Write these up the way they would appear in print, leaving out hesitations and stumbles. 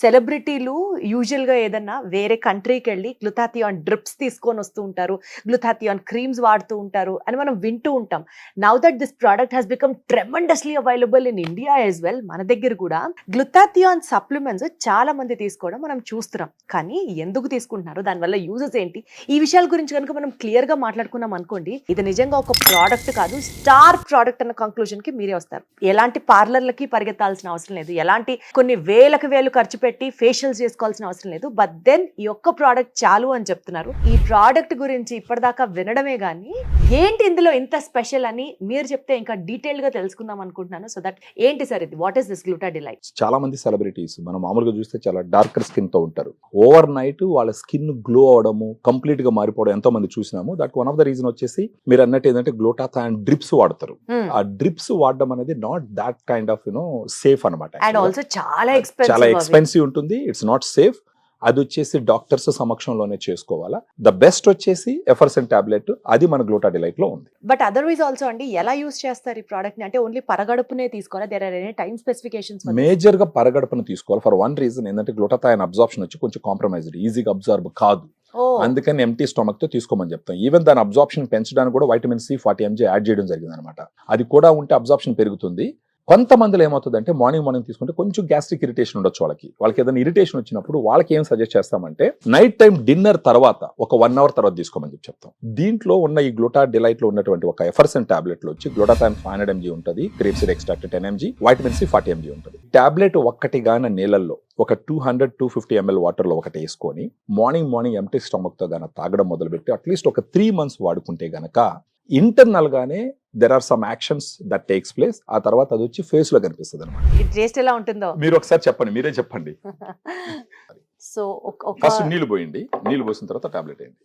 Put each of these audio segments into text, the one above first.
సెలబ్రిటీలు యూజువల్‌గా ఏదన్నా వేరే కంట్రీకెళ్ళి గ్లూటాథియాన్ డ్రిప్స్ తీసుకొని వస్తూ ఉంటారు. గ్లూటాథియాన్ క్రీమ్స్ వాడుతూ ఉంటారు అని మనం వింటూ ఉంటాం. Now that this product has become tremendously available in India as well. మన దగ్గర కూడా గ్లూటాథియాన్ సప్లిమెంట్స్ చాలా మంది తీసుకోవడం మనం చూస్తున్నాం. కానీ ఎందుకు తీసుకుంటున్నారు? దానివల్ల యూజెస్ ఏంటి? ఈ విషయాల గురించి కనుక మనం క్లియర్‌గా మాట్లాడుకున్నాం అనుకోండి, ఇది నిజంగా ఒక ప్రొడక్ట్ కాదు, స్టార్ ప్రొడక్ట్ అన్న కంక్లూజన్‌కి మీరే వస్తారు. ఎలాంటి పార్లర్‌లకి పరిగెత్తాల్సిన అవసరం లేదు. ఎలాంటి కొన్ని వేలకు వేలు ఖర్చు పెట్టి ఫేషియల్స్ చేసుకోవాల్సిన అవసరం లేదు. బట్ దెన్ ఈ ఒక్క ప్రోడక్ట్ చాలు అని చెప్తున్నారు. ఈ ప్రోడక్ట్ గురించి ఇప్పటిదాకా వినడమే గానీ ఏంటి ఇందులో ఇంత స్పెషల్ అని మీరు చెప్తే ఇంకా డీటెయిల్ గా తెలుసుకుందాం అనుకుంటున్నాను. సో దట్ ఏంటి సార్ ఇది? What is this Gluta Delight? చాలా మంది సెలబ్రిటీస్ మనం మామూలుగా చూస్తే చాలా డార్కర్ స్కిన్ తో ఉంటారు. ఓవర్ నైట్ వాళ్ళ స్కిన్ గ్లో అవడము, కంప్లీట్ గా మారిపోవడం ఎంతో మంది చూసినాము. That one of the reason వచ్చేసి మీరు అన్నట్టు ఏంటంటే గ్లూటాథియాన్ డ్రిప్స్ వాడతారు. ఆ డ్రిప్స్ వాడడం అనేది not that kind of safe అనమాట. అండ్ ఆల్సో చాలా ఎక్స్పెన్సివ్ ఉంటుంది. It's not safe. అది వచ్చేసి డాక్టర్స్ సమక్షంలోనే చేసుకోవాలా. ద బెస్ట్ వచ్చేసి ఎఫర్సెన్ టాబ్లెట్, అది మన గ్లూటా డిలైట్ లో ఉంది. బట్ అదర్వైజ్ ఆల్సో అండి, ఎలా యూజ్ చేస్తారు ఈ ప్రోడక్ట్ ని? అంటే ఓన్లీ పరగడుపునే తీసుకోవాలా? There are any time specifications? Major గా పరగడుపును తీసుకోవాలి. ఫర్ వన్ రీజన్ ఏంటంటే గ్లూటాథియాన్ అబ్జార్ప్షన్ వచ్చి కొంచెం కాంప్రమైజ్డ్, ఈజీగా అబ్జార్బ్ కాదు. అందుకని ఎంటీ స్టొమక్ తో తీసుకోమని చెప్తాం. ఈవెన్ దాని అబ్జార్ప్షన్ పెంచడానికి కూడా వైటమిన్ సి 40 mg యాడ్ చేయడం జరిగింది అనమాట. అది కూడా ఉంటే అబ్జార్ప్షన్ పెరుగుతుంది. కొంతమందిలో ఏమవుతుందంటే మార్నింగ్ తీసుకుంటే కొంచెం గ్యాస్ట్రిక్ ఇరిటేషన్ ఉండొచ్చు. వాళ్ళకి ఏదైనా ఇరిటేషన్ వచ్చినప్పుడు వాళ్ళకి ఏం సజెస్ట్ చేస్తామంటే నైట్ టైం డిన్నర్ తర్వాత ఒక 1 hour తర్వాత తీసుకోమని చెప్తాం. దీంట్లో ఉన్న ఈ గ్లూటా డిలైట్ లో ఉన్నటువంటి ఒక ఎఫర్సెన్ టాబ్లెట్ లో వచ్చి గ్లూటాథియాన్ 500 mg ఉంటుంది, grapeseed extract 10 mg, vitamin C 40 mg ఉంటుంది. టాబ్లెట్ ఒక్కటి గాన నీళ్ళల్లో ఒక 200-250 ml వాటర్ లో ఒకటి వేసుకొని మార్నింగ్ ఎంటీ స్టమక్ తో గాన తాగడం మొదలుపెట్టి అట్లీస్ట్ ఒక 3 months వాడుకుంటే గనక ఇంటర్నల్ గానే there are some actions that takes place. ఆ తర్వాత అది వచ్చి ఫేస్ లో కనిపిస్తుంది అనమాట. ఈ టేస్ట్ ఎలా ఉంటుందో మీరు ఒకసారి చెప్పండి, మీరే చెప్పండి. సో ఫస్ట్ నీళ్లు పోయండి, నీళ్లు పోసిన తర్వాత టాబ్లెట్ వేయండి.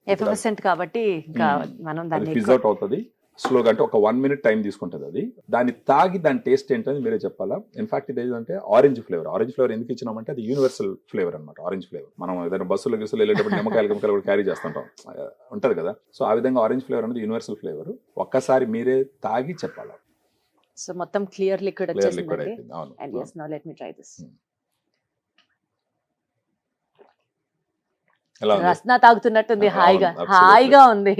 ఎఫర్సెంట్ కాబట్టి ఇంకా మనం దాన్ని ఫిజ్ అవుట్ అవుతుంది స్లోగా. అంటే ఒక 1 minute టైం తీసుకుంటుంది అది. దాన్ని తాగి దాని టేస్ట్ ఏంటని మీరే చెప్పాలా. ఇన్ఫాక్ట్ ఇది ఏంటంటే ఆరెంజ్ ఫ్లేవర్ ఎందుకు ఇచ్చినామంటే అది యూనివర్సల్ ఫ్లేవర్ అనమాట. ఆరెంజ్ ఫ్లేవర్ మనం ఏదైనా బస్సులో వెళ్ళేటప్పుడు నిమ్మకాయలు కూడా క్యారీ చేస్తుంటాం, ఉంటది కదా. సో ఆ విధంగా ఆరెంజ్ ఫ్లేవర్ అనేది యూనివర్సల్ ఫ్లేవర్. ఒక్కసారి మీరే తాగి చెప్పాలా. సో మొత్తం క్లియర్ లిక్విడ్ వచ్చేసింది. అవును. And yes, now let me try this. Rasna తాగుతున్నట్టుంది, హాయిగా ఉంది.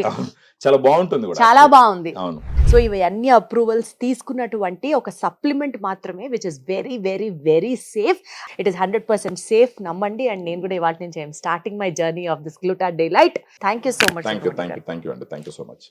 చాలా బాగుంటుంది కూడా, చాలా బాగుంది. అవును. సో ఇవి అన్ని అప్రూవల్స్ తీసుకున్నటువంటి ఒక సప్లిమెంట్ మాత్రమే, which is very very very safe. It is 100% safe, నమ్మండి. అండ్ నేను కూడా ఇవాళ నుంచి I'm starting my journey of this Gluta Delight. Thank you so much. Thank you అండి, థ్యాంక్ యూ సో మచ్.